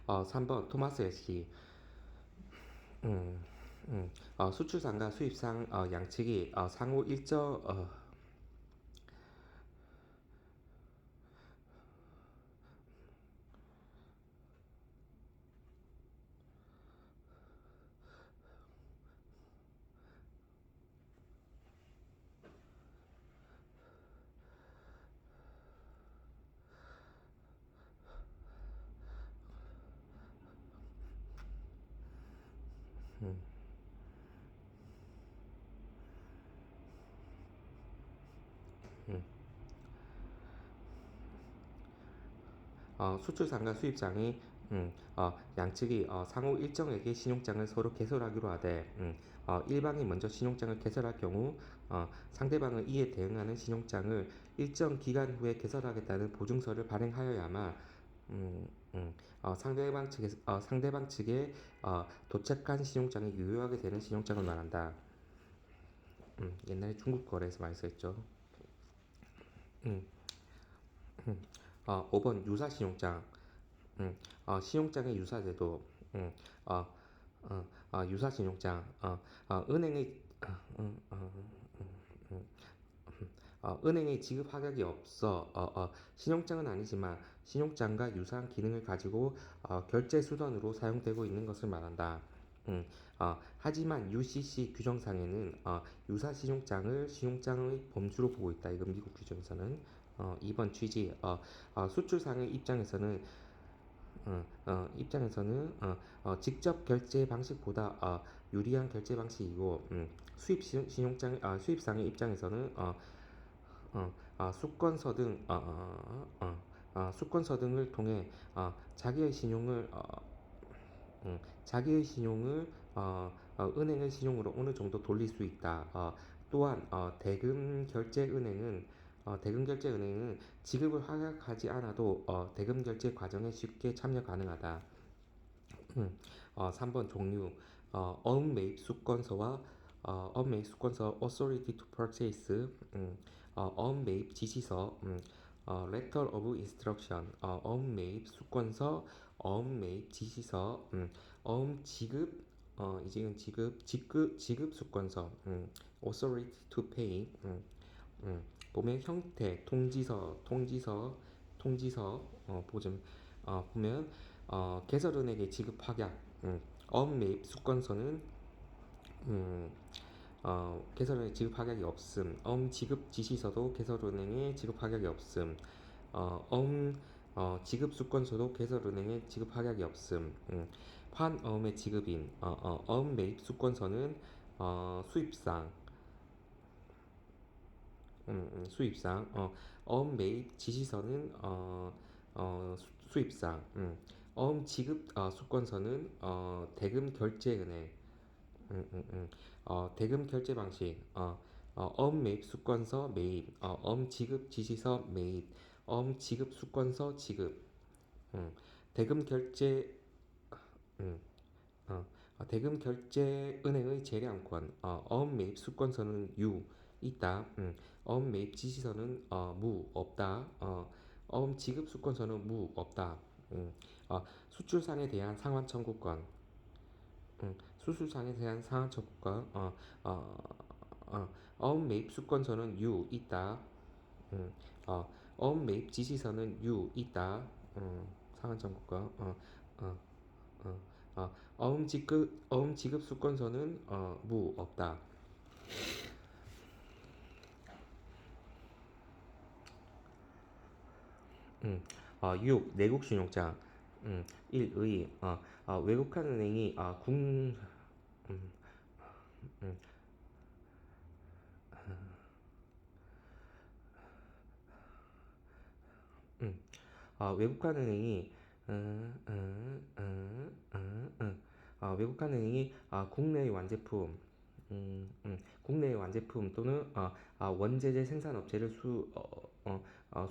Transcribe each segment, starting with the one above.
3번 토마스 애쉬. 음, 수출상과 수입상 양측이 상호 일정 수출상과 수입상이 양측이 상호 일정액의 신용장을 서로 개설하기로 하되 일방이 먼저 신용장을 개설할 경우 상대방은 이에 대응하는 신용장을 일정 기간 후에 개설하겠다는 보증서를 발행하여야만 상대방 측에 도착한 신용장이 유효하게 되는 신용장을 말한다. 옛날에 중국 거래에서 많이 써있죠. 음, 5번 유사신용장. 신용장의 유사제도. 어, 유사신용장. 은행의 은행의 지급 확약이 없어 신용장은 아니지만 신용장과 유사한 기능을 가지고 결제 수단으로 사용되고 있는 것을 말한다. 하지만 UCC 규정상에는 유사 신용장을 신용장의 범주로 보고 있다. 이건 미국 규정에서는 2번 취지. 수출상의 직접 결제 방식보다 유리한 결제 방식이고 수입상의 입장에서는 수권서 등을 통해 자기의 신용을 은행의 신용으로 어느 정도 돌릴 수 있다. 또한 대금 결제 은행은 지급을 확약하지 않아도 대금 결제 과정에 쉽게 참여 가능하다. 3번 종류. unmade 수권서와 unmade 수권서 authority to purchase. unmade 지시서. letter of instruction. unmade 수권서, unmade 지시서. 지급. 이제 지급 수권서. authority to pay. 보면 형태, 보좀 보면 개설은행의 지급 확약. 언매입 수권서는 개설은행 지급 확약이 없음. 지급 지시서도 개설은행의 지급 확약이 없음. 지급 수권서도 개설은행의 지급 확약이 없음. 환어음의 지급인. 매입 수권서는 수입상. 수입상. 매입 지시서는 수입상. 지급 수권서는 대금 결제은행. 대금 결제 방식. 매입 수권서 매입. 지급 지시서 매입. 지급 수권서 지급. 대금 결제 음, 대금 결제 은행의 재량권. 매입 수권서는 유 있다. 매입 지시서는 무 없다. 지급 수권서는 무 없다. 수출상에 대한 상환 청구권. 수출상에 대한 상환 청구권. 매입 수권서는 유 있다. 매입 지시서는 유 있다. 상환 청구권. 지급 수권서는 무 없다. 6. 내국 신용장. 1. 의. 외국한 은행이 음, 음, 외국한 은행이 국내의 완제품. 국내의 완제품 또는 원재재 생산업체를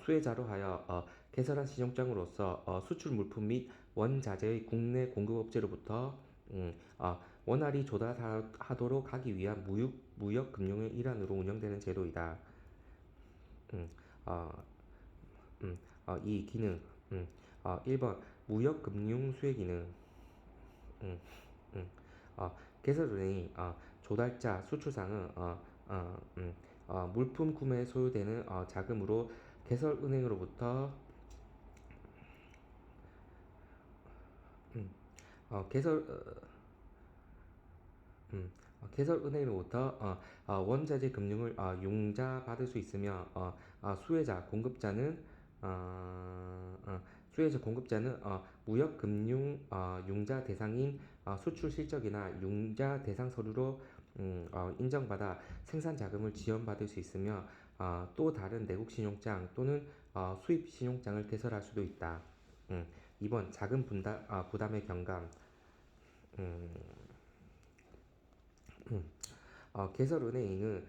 수혜자로 하여 개설한 신용장으로서 수출 물품 및 원자재의 국내 공급업체로부터 원활히 조달하도록 하기 위한 무역 금융의 일환으로 운영되는 제도이다. 음, 어, 이 기능. 1번 무역금융 수혜기능. 음, 음. 개설은행이 조달자 수출상은 물품 구매에 소요되는 자금으로 개설은행으로부터 음, 개설 음, 개설은행으로부터 원자재 금융을 융자받을 수 있으며 수혜자 공급자는 수혜자 공급자는 무역금융 융자 대상인 수출 실적이나 융자 대상 서류로 인정받아 생산 자금을 지원받을 수 있으며 또 다른 내국 신용장 또는 수입 신용장을 개설할 수도 있다. 2번 자금 부담의 경감. 음, 개설은행은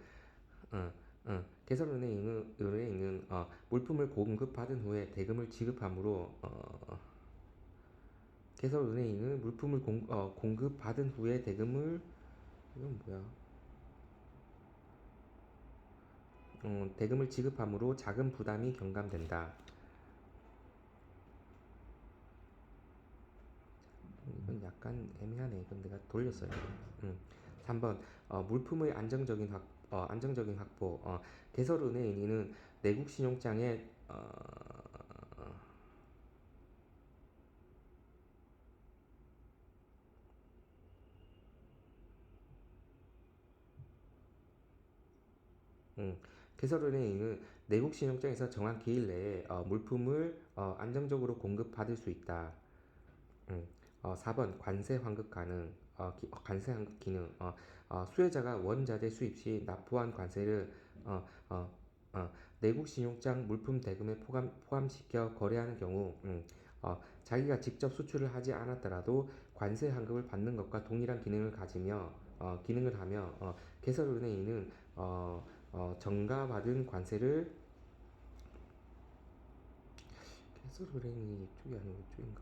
개설은행은 물품을 공급받은 후에 대금을 지급하므로 개설은행은 물품을 공급받은 후에 대금을 이건 뭐야? 대금을 지급하므로 자금 부담이 경감된다. 이건 약간 애매하네. 이건 내가 돌렸어요. 3번 물품의 안정적인 확보. 개설은행은 내국 신용장에 음, 개설은행은 내국 신용장에서 정한 기일 내에 물품을 안정적으로 공급받을 수 있다. 4번 관세 환급 가능. 관세 환급 기능. 수혜자가 원자재 수입 시 납부한 관세를 어, 어, 내국 신용장 물품 대금에 포함시켜 거래하는 경우 자기가 직접 수출을 하지 않았더라도 관세 환급을 받는 것과 동일한 기능을 하며 개설은행은 정가받은 관세를 개설은행이 이쪽이 아니고 이쪽인가?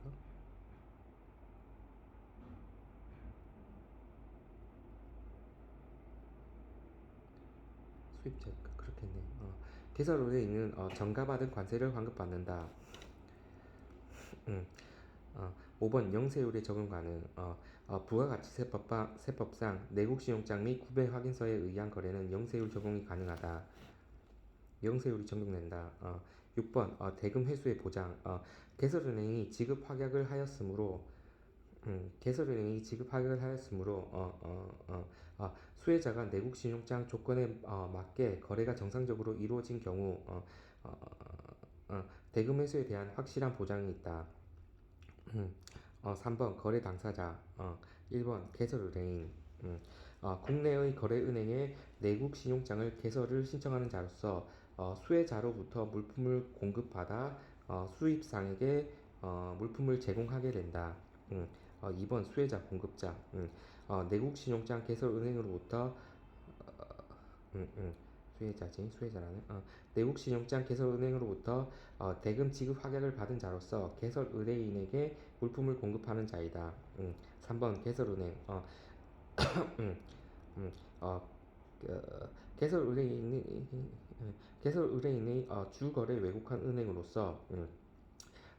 수입자 그렇겠네. 개설은행은 정가받은 관세를 환급받는다. 음, 5번 영세율에 적용 가능. 부가가치세법상 내국신용장 및 구매 확인서에 의한 거래는 영세율 적용이 가능하다. 영세율이 적용된다. 6번 대금 회수의 보장. 개설은행이 지급 확약을 하였으므로 수혜자가 내국 신용장 조건에 맞게 거래가 정상적으로 이루어진 경우 어, 대금 회수에 대한 확실한 보장이 있다. 3번 거래 당사자. 1번 개설은행. 국내의 거래은행에 내국 신용장을 개설을 신청하는 자로서 수혜자로부터 물품을 공급받아 수입상에게 물품을 제공하게 된다. 2번 수혜자 공급자. 내국 신용장 개설은행으로부터 수혜자라네. 내국 신용장 개설은행으로부터 대금 지급 확약을 받은 자로서 개설의뢰인에게 물품을 공급하는 자이다. 3번 개설은행. 음, 음, 어, 개설의뢰인이 개설의뢰인의 주거래 왜곡한 은행으로서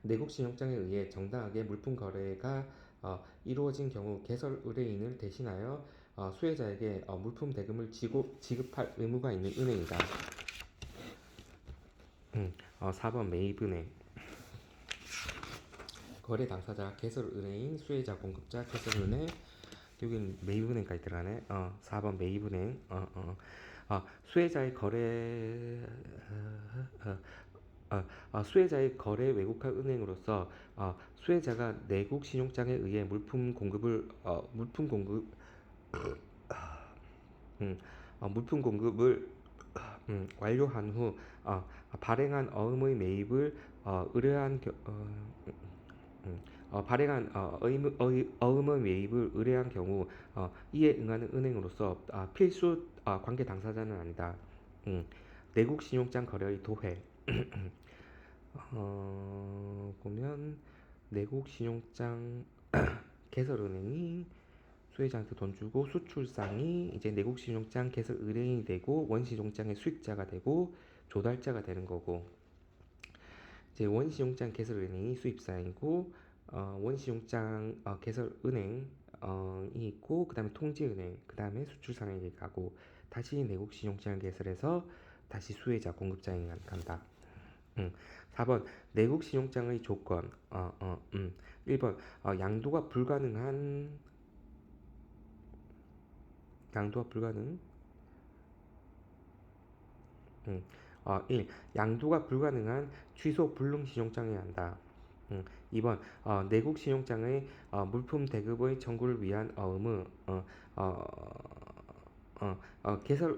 내국 신용장에 의해 정당하게 물품 거래가 이루어진 경우 개설 의뢰인을 대신하여 수혜자에게 물품 대금을 지급할 의무가 있는 은행이다. 4번 매입은행. 거래 당사자 개설 의뢰인 수혜자 공급자 개설은행. 여기는 매입은행까지 들어가네. 4번 매입은행. 수혜자의 거래 수혜자의 거래 왜곡한 은행으로서 수혜자가 내국 신용장에 의해 물품 공급을 완료한 후 발행한 어음의 매입을 의뢰한 어음의 매입을 의뢰한 경우 이에 응하는 은행으로서 필수 관계 당사자는 아니다. 내국 신용장 거래의 도회. 보면 내국 신용장 개설은행이 수혜자한테 돈 주고 수출상이 이제 내국 신용장 개설 의뢰인이 되고 원신용장의 수익자가 되고 조달자가 되는 거고 이제 원신용장 개설 은행이 수입사이고 원시용장 개설은행 이 있고, 그 다음에 통지은행, 그 다음에 수출상액이 가고, 다시 내국신용장을 개설해서 다시 수혜자 공급자에 간다. 4번 내국신용장의 조건. 1번 양도가 불가능한. 양도가 불가능. 1. 양도가 불가능한 취소 불능 신용장에 한다. 2번 내국 신용장의 물품 대급의 청구를 위한 의무. 어, 개설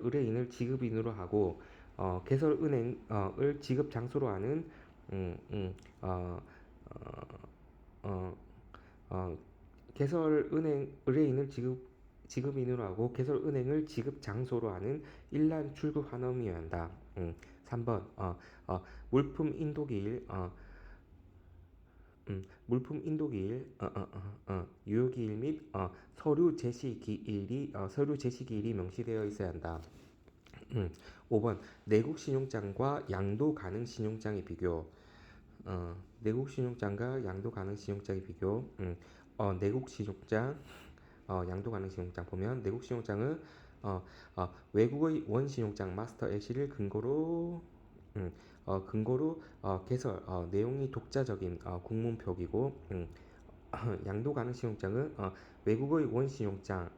의뢰인을 지급인으로 하고, 개설 은행을 지급 장소로 하는. 음, 음, 어, 어, 어, 개설 은행 의뢰인을 지급인으로 하고, 개설 은행을 지급 장소로 하는 일란 출국 환원이어야 한다. 3번 물품 인도기일. 물품 인도기일, 유효기일 및 서류 제시기일이 명시되어 있어야 한다. 5번 내국 신용장과 양도 가능 신용장의 비교. 내국 신용장과 양도 가능 신용장의 비교. 내국 신용장, 양도 가능 신용장 보면, 내국 신용장은 외국의 원 신용장 마스터 LC를 개설, 내용이 독자적인 국문 표기고. 양도 가능 신용장은 외국의 원 신용장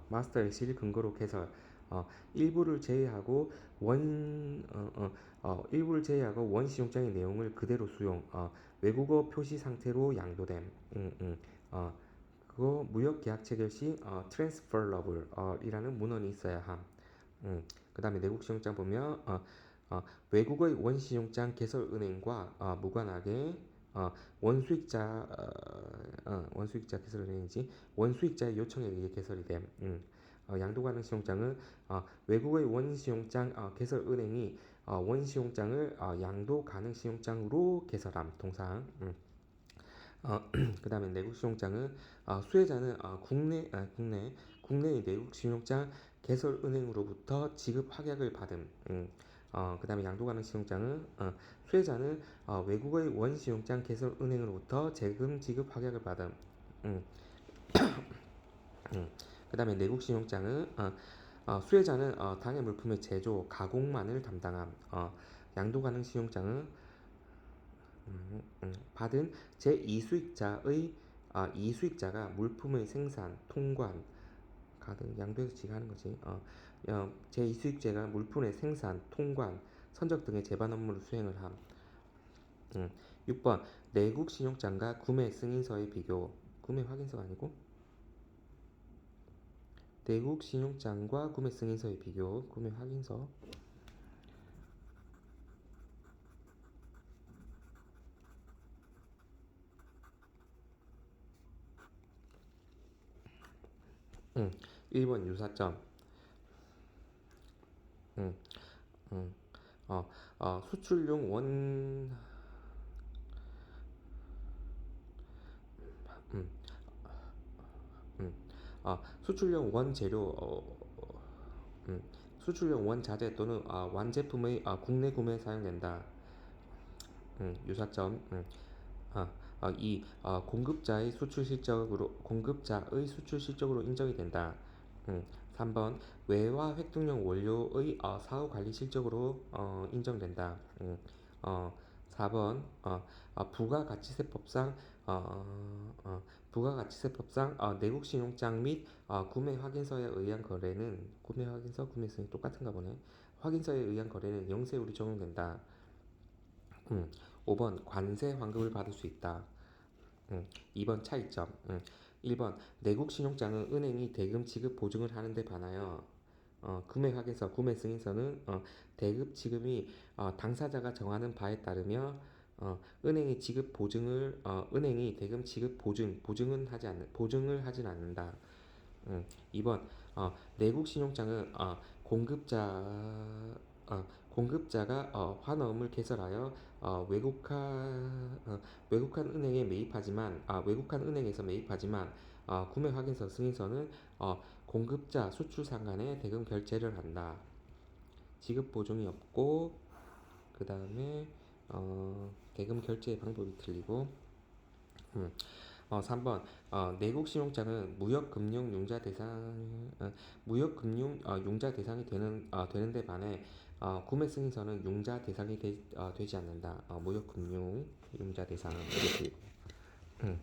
마스터 LC를 근거로 개설, 어, 일부를 제외하고 원 신용장의 내용을 그대로 수용, 외국어 표시 상태로 양도됨. 그거 무역 계약 체결 시 transferable 이라는 문헌이 있어야 함. 그 다음에 내국 신용장 보면, 외국의 원 신용장 개설 은행과 무관하게 원수익자 개설 은행이지, 원수익자의 요청에 의해 개설이 됨. 양도 가능 신용장은 외국의 원 신용장 개설 은행이 원 신용장을 양도 가능 신용장으로 개설함. 동상. 그 다음에 내국 신용장은 수혜자는 국내의 내국 신용장 개설 은행으로부터 지급 확약을 받음. 그 다음에 양도 가능 신용장은 수혜자는 외국의 원 신용장 개설 은행으로부터 재금 지급 확약을 받음. 음, 그 다음에 내국 신용장은 수혜자는 당해 물품의 제조, 가공만을 담당함. 양도 가능 신용장은 받은 이수익자가 물품의 생산, 통관, 가등 양도에서 지가하는 거지. 제2수익자가 물품의 생산, 통관, 선적 등의 재반 업무를 수행을 함. 6번 내국 신용장과 구매 승인서의 비교. 구매 확인서가 아니고 내국 신용장과 구매 승인서의 비교. 구매 확인서. 1번 유사점. 음, 음, 수출용 원. 음, 수출용 원재료, 수출용 원자재 또는 완제품의 국내 구매에 사용된다. 유사점. 2. 공급자의 수출 실적으로 인정이 된다. 3번 외화 획득용 원료의 사후 관리 실적으로 인정된다. 어, 4번 부가가치세법상 내국 신용장 및 구매 확인서에 의한 거래는, 구매 확인서, 구매 승인 똑같은가 보네. 확인서에 의한 거래는 영세율이 적용된다. 5번 관세 환급을 받을 수 있다. 2번 차이점. 1번 내국 신용장은 은행이 대금 지급 보증을 하는 데 반하여 구매 확인서, 구매 승인서는 대급 지급이 당사자가 정하는 바에 따르며 은행이 대금 지급 보증을 하진 않는다. 2번 내국 신용장은 공급자가 환어음을 개설하여 외국한 은행에서 매입하지만 구매 확인서 승인서는 공급자 수출상 간에 대금 결제를 한다. 지급 보증이 없고, 그 다음에 대금 결제 방법이 틀리고. 음, 3번 내국 신용장은 무역금융 융자 대상이 되는데 반해 구매 승인서는 융자 대상이 되지 않는다. 무역금융 융자 대상 이렇게. 음,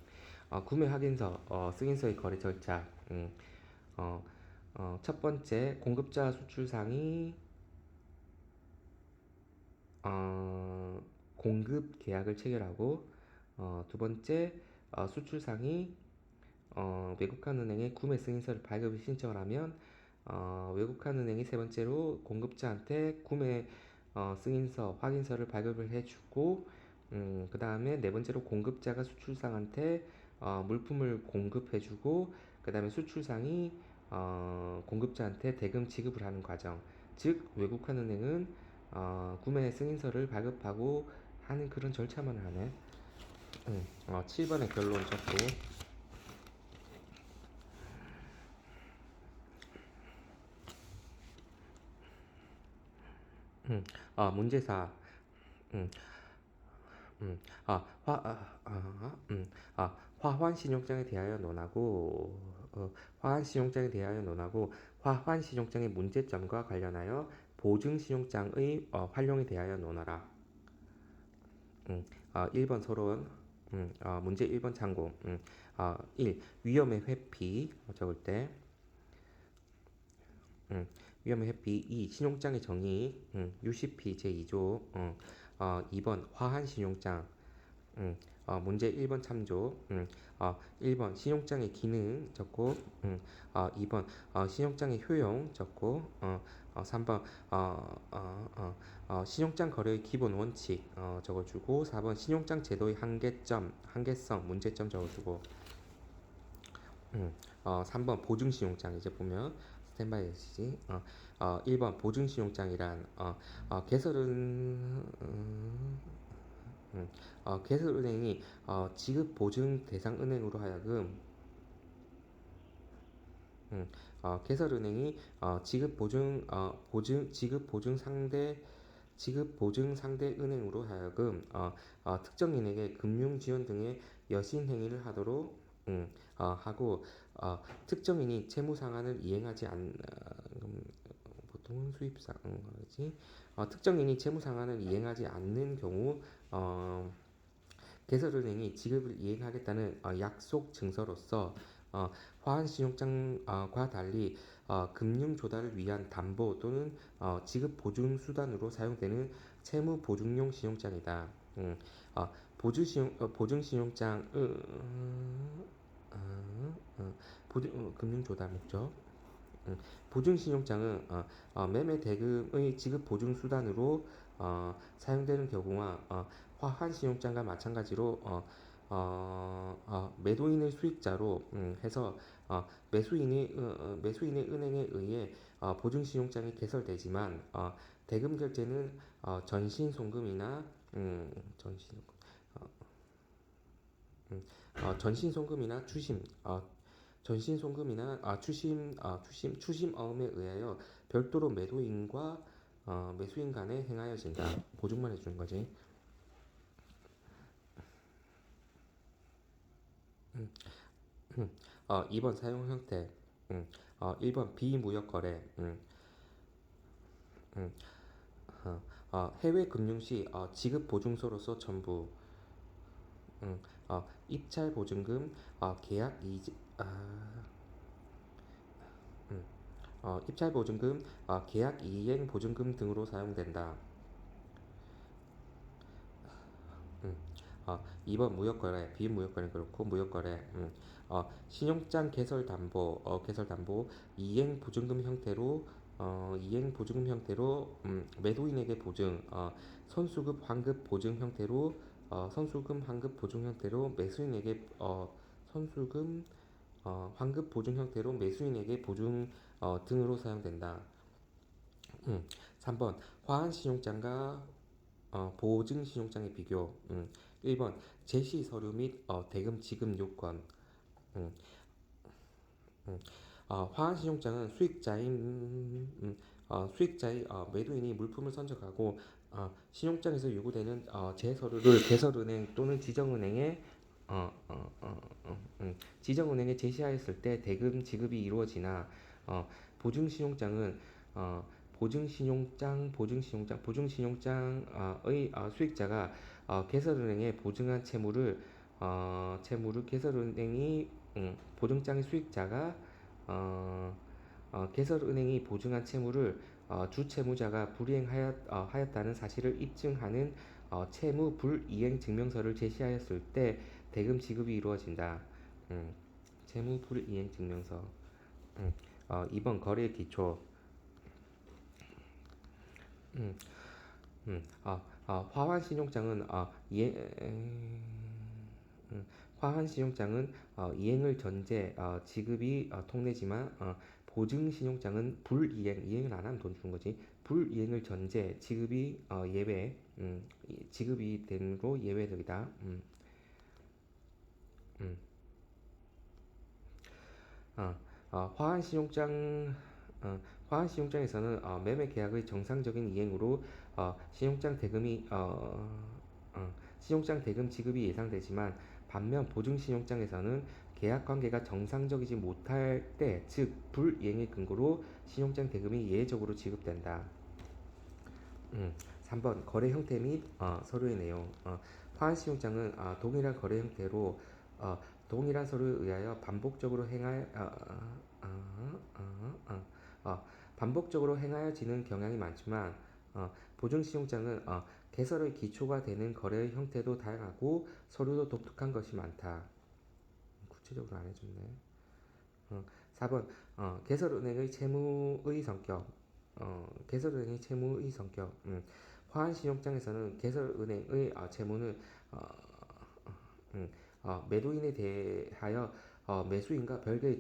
구매 확인서, 승인서의 거래 절차. 어, 첫 번째 공급자 수출상이 어, 공급 계약을 체결하고, 두 번째 수출상이 외국한 은행에 구매 승인서를 발급을 신청을 하면 외국한 은행이 세 번째로 공급자한테 구매 승인서 확인서를 발급을 해주고, 그 다음에 네 번째로 공급자가 수출상한테 물품을 공급해주고, 그 다음에 수출상이 공급자한테 대금 지급을 하는 과정. 즉 외국한 은행은 구매 승인서를 발급하고 하는 그런 절차만 하네. 7번의 결론 적고. 문제 4. 음, 음, 화환 신용장에 대하여 논하고, 화환 신용장에 대하여 논하고, 화환 신용장의 문제점과 관련하여 보증 신용장의 활용에 대하여 논하라. 1번 서론. 문제 1번 참고. 1. 위험의 회피 적을 때. 위험의 회피. 2. 신용장의 정의. UCP 제2조. 2번 화한 신용장. 문제 1번 참조. 1번 신용장의 기능 적고, 2번 신용장의 효용 적고, 3번 신용장 거래의 기본 원칙 적어주고, 4번 신용장 제도의 한계성, 문제점 적어주고, 3번 보증신용장. 이제 보면 스탠바이 해주지. 1번 보증신용장이란 개설은 개설은행이 지급 보증 대상 은행으로 하여금 개설은행이 지급 보증 상대 은행으로 하여금 특정인에게 금융 지원 등의 여신 행위를 하도록 하고, 특정인이 채무 상환을 이행하지 않 보통은 수입상이지. 특정인이 채무 상환을 이행하지 않는 경우 개설은행이 지급을 이행하겠다는 약속 증서로서 화환신용장과 달리 금융 조달을 위한 담보 또는 지급 보증 수단으로 사용되는 채무 보증용 신용장이다. 보증 신용장 금융 조달 목적. 보증신용장은 매매 대금의 지급 보증 수단으로 사용되는 경우와 화환신용장과 마찬가지로 매도인을 수익자로 해서 매수인의 은행에 의해 보증신용장이 개설되지만 대금 결제는 전신송금이나 전신송금이나 추심어음에 의하여 별도로 매도인과 매수인 간에 행하여진다. 보증만 해주는 거지. 2번 사용 형태. 1번 비무역 거래. 해외 금융 시 지급 보증서로서 첨부. 입찰 보증금, 계약 이직, 입찰 보증금, 계약 이행 보증금 등으로 사용된다. 2번 무역거래, 비무역거래 그렇고 무역거래. 신용장 개설 담보 이행 보증금 형태로 매도인에게 보증, 선수급 환급 보증 형태로 선수금 환급 보증 형태로 매수인에게 선수금 환급 보증 형태로 매수인에게 보증 등으로 사용된다. 3번 화한 신용장과 보증 신용장의 비교. 1번 제시 서류 및 대금 지급 요건. 화한 신용장은 수익자의 매도인이 물품을 선적하고 신용장에서 요구되는 제서류를 개설은행 또는 지정은행에 제시하였을 때 대금 지급이 이루어지나 보증신용장은 어, 보증신용장의 수익자가 개설은행에 보증한 채무를 개설은행이 보증장의 수익자가 어, 개설은행이 보증한 채무를 주채무자가 하였다는 사실을 입증하는 채무 불이행 증명서를 제시하였을 때 대금 지급이 이루어진다. 음, 채무 불이행 증명서. 2번 거래 기초. 음, 화환 신용장은 화환 신용장은 이행을 전제 지급이 통내지만 보증 신용장은 이행을 안 하면 돈 주는 거지. 불이행을 전제 지급이 예외. 지급이 된으로 예외적이다. 음. 어, 화환 신용장 화환 신용장에서는 매매 계약의 정상적인 이행으로 신용장 대금 지급이 예상되지만 반면 보증 신용장에서는 계약 관계가 정상적이지 못할 때, 즉 불이행의 근거로 신용장 대금이 예외적으로 지급된다. 3번 거래 형태 및 서류의 내용. 화한 시용장은 동일한 서류에 의하여 반복적으로 행하여지는 경향이 많지만 보증 시용장은 개설의 기초가 되는 거래의 형태도 다양하고 서류도 독특한 것이 많다. 구체적으로 안 해줬네. 4번 개설은행의 채무의 성격. 화한신용장에서는 개설은행의 채무는 어, 매도인에 대하여 매수인과 별개의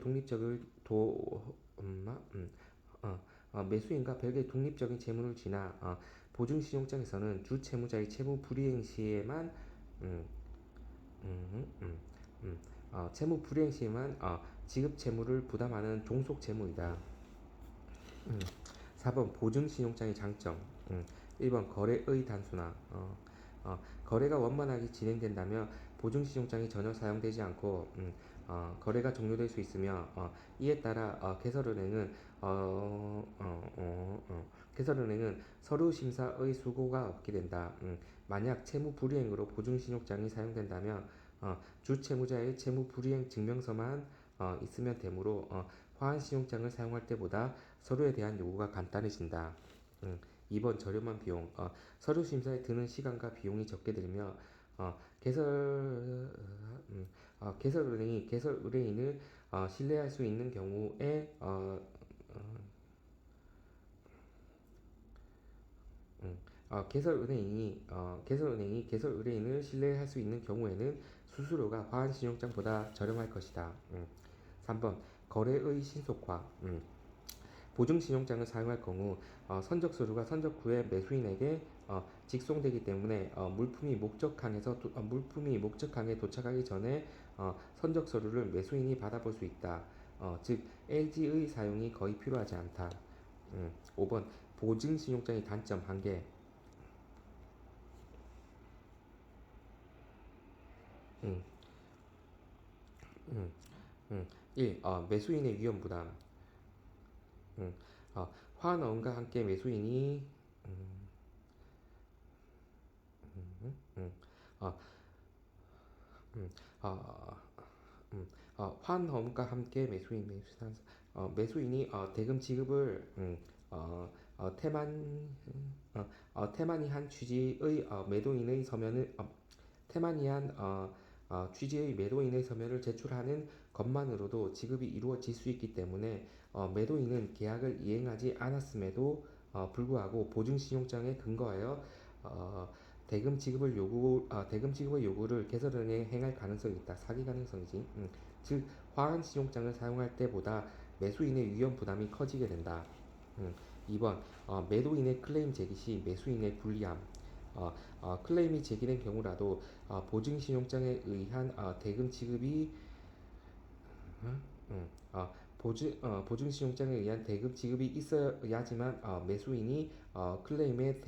매수인과 별개의 독립적인 채무를 지나 보증신용장에서는 주 채무자의 채무 불이행 시에만 음, 음, 음, 채무 불이행 시에만 지급 채무를 부담하는 종속 채무이다. 음, 4번 보증신용장의 장점. 1번 거래의 단순화. 거래가 원만하게 진행된다면 보증신용장이 전혀 사용되지 않고 거래가 종료될 수 있으며 이에 따라 개설은행은 서류 심사의 수고가 없게 된다. 만약 채무 불이행으로 보증신용장이 사용된다면 주채무자의 채무 불이행 증명서만 있으면 되므로 화환신용장을 사용할 때보다 서류에 대한 요구가 간단해진다. 2번 저렴한 비용. 서류 심사에 드는 시간과 비용이 적게 들며 개설 은행이 개설 의뢰인을 신뢰할 수 있는 경우에 개설 은행이 개설 의뢰인을 신뢰할 수 있는 경우에는 수수료가 화한 신용장보다 저렴할 것이다. 3번 거래의 신속화. 보증신용장을 사용할 경우 선적 서류가 선적 후에 매수인에게 직송되기 때문에 물품이 목적항에 도착하기 전에 선적 서류를 매수인이 받아볼 수 있다. 즉 LG의 사용이 거의 필요하지 않다. 5번 보증신용장의 단점 한계. 음, 음, 1. 매수인의 위험 부담. 음, 화환어음과 함께 매수인이 음, 어, 음, 어, 환험과 함께 매수인이 대금 지급을 태만이한 취지의 매도인의 서면을 제출하는 것만으로도 지급이 이루어질 수 있기 때문에 매도인은 계약을 이행하지 않았음에도 불구하고 보증신용장에 근거하여 어, 대금 지급의 요구를 개설은행에 행할 가능성이 있다. 사기 가능성이지. 즉 화한 신용장을 사용할 때보다 매수인의 위험 부담이 커지게 된다. 2번 매도인의 클레임 제기 시 매수인의 불리함. 클레임이 제기된 경우라도 보증신용장에 의한 대금 지급이 음, 보증신용장에 의한 대금 지급이 있어야지만 매수인이 클레임에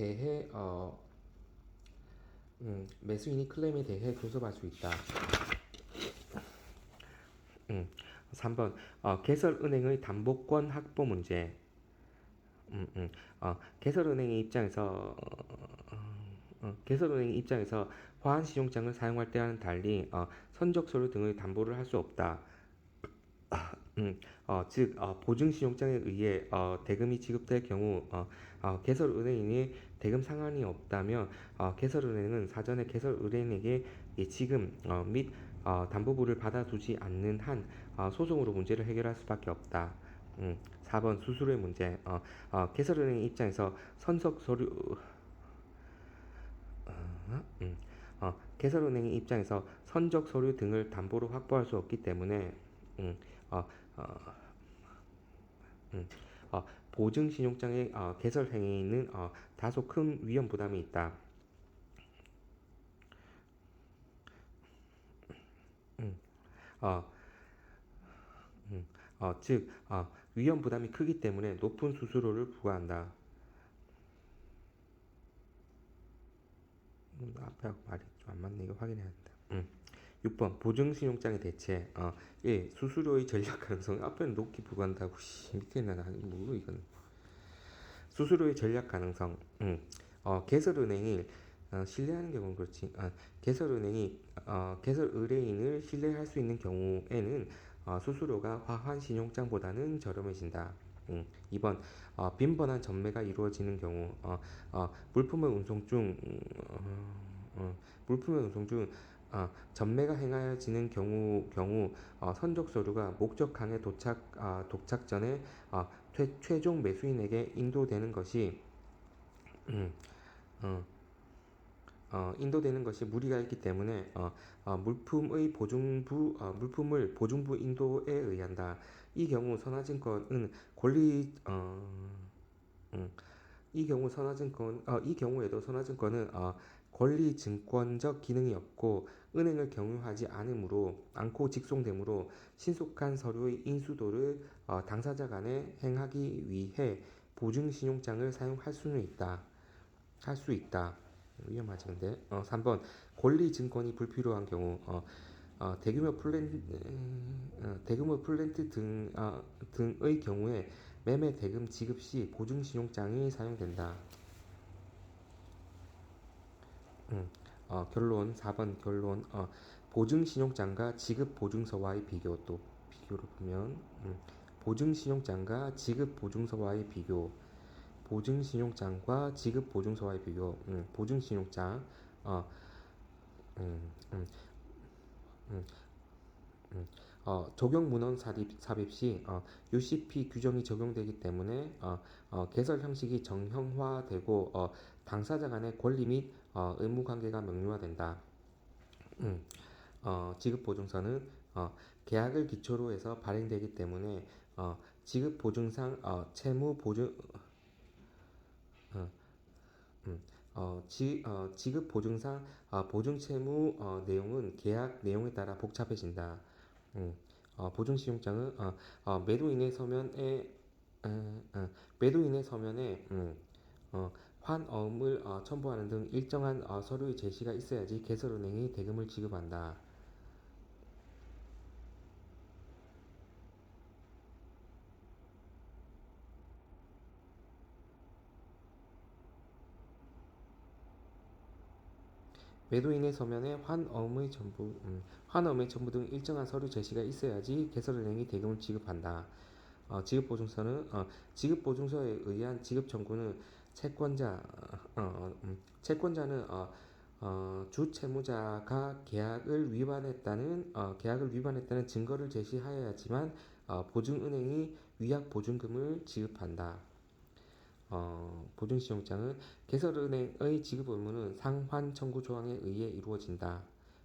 대해 교섭할 수 있다. 음, 3번 개설은행의 담보권 확보 문제. 개설은행의 입장에서 개설은행 입장에서 화환신용장을 사용할 때와는 달리 선적서류 등의 담보를 할 수 없다. 즉 보증신용장에 의해 대금이 지급될 경우 개설은행이 대금 상환이 없다면 개설은행은 사전에 개설은행에게 지금 및 담보부를 받아두지 않는 한 소송으로 문제를 해결할 수밖에 없다. 4번 수수료의 문제. 개설은행 입장에서 선적 서류 개설은행의 입장에서 선적 서류 등을 담보로 확보할 수 없기 때문에 음, 어, 어, 보증신용장의 개설 행위는 다소 큰 위험 부담이 있다. 음, 어, 즉 위험 부담이 크기 때문에 높은 수수료를 부과한다. 앞에 말이 좀 안 맞네. 이거 확인해야 된다. 6번 보증신용장의 대체. 1. 수수료의 전략 가능성. 앞에는 높게 부과한다고. 밑에는 모르 이건. 수수료의 전략 가능성. 개설은행이 신뢰하는 경우는 그렇지. 개설은행이 개설 의뢰인을 신뢰할 수 있는 경우에는 수수료가 화환신용장보다는 저렴해진다. 2번 빈번한 전매가 이루어지는 경우 물품을 운송 중 물품을 운송 중 전매가 행하여지는 경우 선적 서류가 목적항에 도착 전에 최종 매수인에게 인도되는 것이 음, 어, 인도되는 것이 무리가 있기 때문에 물품을 보증부 인도에 의한다. 이 경우 선화증권은 음, 이 경우에도 선화증권은 권리 증권적 기능이 없고 은행을 경유하지 않고 직송되므로 신속한 서류의 인수도를 당사자 간에 행하기 위해 보증신용장을 사용할 수는 있다. 할 수 있다. 위험하지 근데. 3번 권리 증권이 불필요한 경우 대규모 플랜트 등의 경우에 매매 대금 지급 시 보증신용장이 사용된다. 결론 4번 결론 보증신용장과 지급보증서와의 비교. 또 비교를 보면 보증신용장과 지급보증서와의 비교. 보증신용장과 지급보증서와의 비교. 보증신용장 어, 음, 음, 음, 적용문헌 삽입 시 UCP 규정이 적용되기 때문에 개설 형식이 정형화되고 당사자 간의 권리 및 의무 관계가 명료화된다. 지급보증서는 계약을 기초로 해서 발행되기 때문에 지급보증상 채무 보증 어, 지급 보증상 보증 채무 내용은 계약 내용에 따라 복잡해진다. 보증신용장은 매도인의 서면에 매도인의 서면에 환어음을 첨부하는 등 일정한 서류의 제시가 있어야지 개설은행이 대금을 지급한다. 매도인의 서면에 환어음의 첨부 등 일정한 서류 제시가 있어야지 개설은행이 대금을 지급한다. 지급보증서는 지급보증서에 의한 지급 청구는 채권자는 주 채무자가 계약을 위반했다는 증거를 제시하여야지만 보증은행이 위약 보증금을 지급한다. 보증신용장은 개설은행의 지급 의무는 상환 청구 조항에 의해 이루어진다.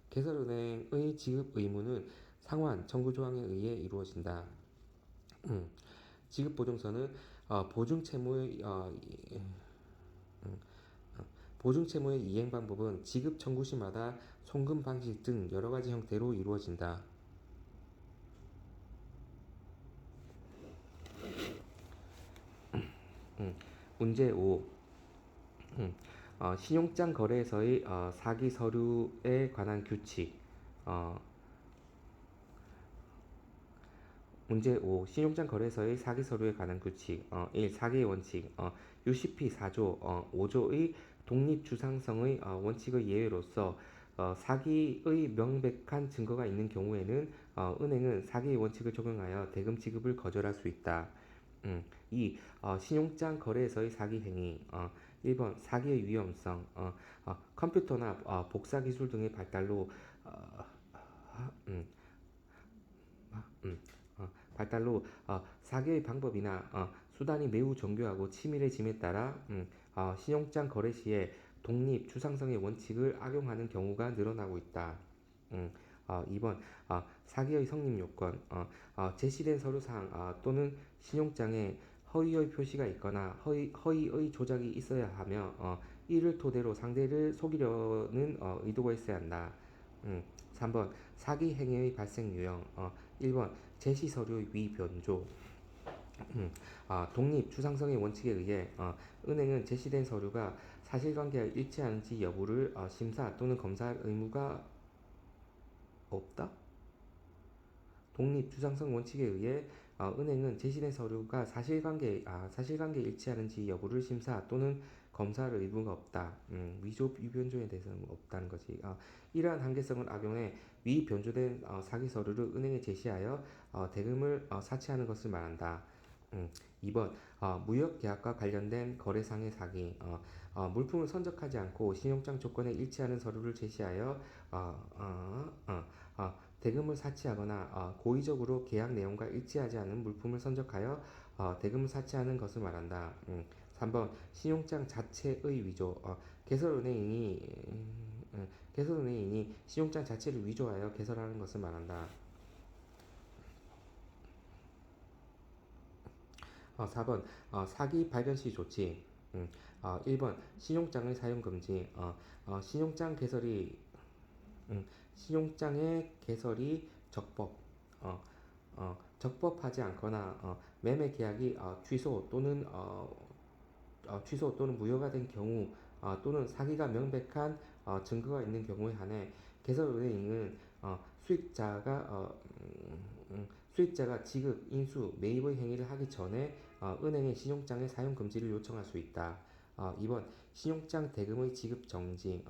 개설은행의 지급 의무는 상환 청구 조항에 의해 이루어진다. 지급보증서는 보증 채무의 이행 방법은 지급 청구 시마다 송금 방식 등 여러 가지 형태로 이루어진다. 문제 5. 신용장 거래에서의 사기 서류에 관한 규칙. 어, 문제 5. 신용장 거래소의 사기 서류에 관한 규칙. 1. 사기의 원칙. UCP 4조 5조의 독립주상성의 원칙의 예외로서 사기의 명백한 증거가 있는 경우에는 은행은 사기의 원칙을 적용하여 대금 지급을 거절할 수 있다. 2. 신용장 거래에서의 사기 행위. 1번 사기의 위험성. 컴퓨터나 복사 기술 등의 발달로 어, 음, 음, 사기의 방법이나 수단이 매우 정교하고 치밀해짐에 따라 신용장 거래 시에 독립, 주상성의 원칙을 악용하는 경우가 늘어나고 있다. 2번 사기의 성립 요건. 제시된 서류상 또는 신용장에 허위의 표시가 있거나 허위의 조작이 있어야 하며 이를 토대로 상대를 속이려는 의도가 있어야 한다. 3번 사기 행위의 발생 유형. 1번 제시 서류 위변조. 독립 주상성의 원칙에 의해 은행은 제시된 서류가 사실관계와 일치하는지 여부를 심사 또는 검사할 의무가 없다. 독립 주상성 원칙에 의해 은행은 제시된 서류가 사실관계에 일치하는지 여부를 심사 또는 검사할 의무가 없다. 위조 위변조에 대해서는 없다는 거지. 이러한 한계성을 악용해 위 변조된 사기 서류를 은행에 제시하여 대금을 사치하는 것을 말한다. 2번 무역 계약과 관련된 거래상의 사기. 물품을 선적하지 않고 신용장 조건에 일치하는 서류를 제시하여 대금을 사치하거나 고의적으로 계약 내용과 일치하지 않은 물품을 선적하여 대금을 사치하는 것을 말한다. 3번 신용장 자체의 위조. 개설은행이 신용장 자체를 위조하여 개설하는 것을 말한다. 4번 사기 발견 시 조치. 1번 신용장의 사용 금지. 신용장 개설이 신용장의 개설이 적법하지 않거나 매매 계약이 취소 또는 무효가 된 경우 또는 사기가 명백한 증거가 있는 경우에 한해 개설은행은 수익자가 지급, 인수, 매입의 행위를 하기 전에 은행에 신용장의 사용 금지를 요청할 수 있다. 2번 신용장 대금의 지급 정지.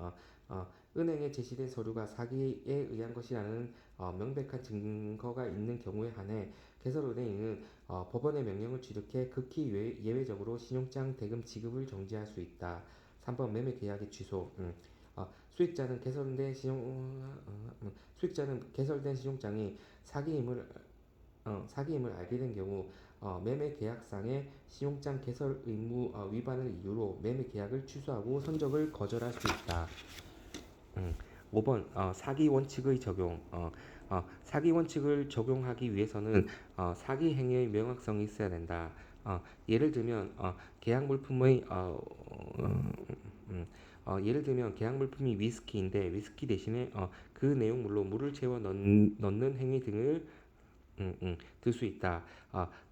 은행에 제시된 서류가 사기에 의한 것이라는 명백한 증거가 있는 경우에 한해 개설은행은 법원의 명령을 취득해 극히 예외적으로 신용장 대금 지급을 정지할 수 있다. 3번 매매 계약의 취소. 수익자는 개설된 신용장이 사기임을 알게 된 경우 매매 계약상의 신용장 개설 의무 위반을 이유로 매매 계약을 취소하고 선적을 거절할 수 있다. 5번 사기 원칙의 적용. 사기 원칙을 적용하기 위해서는 사기 행위의 명확성이 있어야 된다. 예를 들면 예를 들면 계약 물품이 위스키인데 위스키 대신에 그 내용물로 물을 채워 넣는 행위 등을 들 수 있다.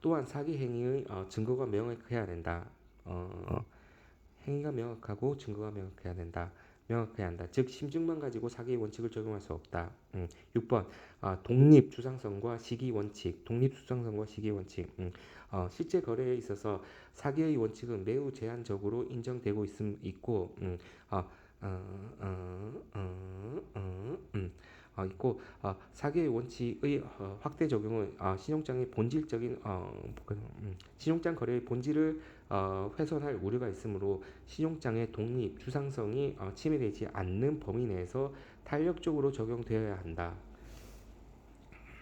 또한 사기 행위의 증거가 명확해야 된다. 행위가 명확하고 증거가 명확해야 한다. 즉 심증만 가지고 사기의 원칙을 적용할 수 없다. 6번 독립 주상성과 시기 원칙. 실제 거래에 있어서 사기의 원칙은 매우 제한적으로 인정되고 있고 사기의 원칙의 확대 적용은 신용장 거래의 본질을 훼손할 우려가 있으므로 신용장의 독립, 주상성이 침해되지 않는 범위 내에서 탄력적으로 적용되어야 한다.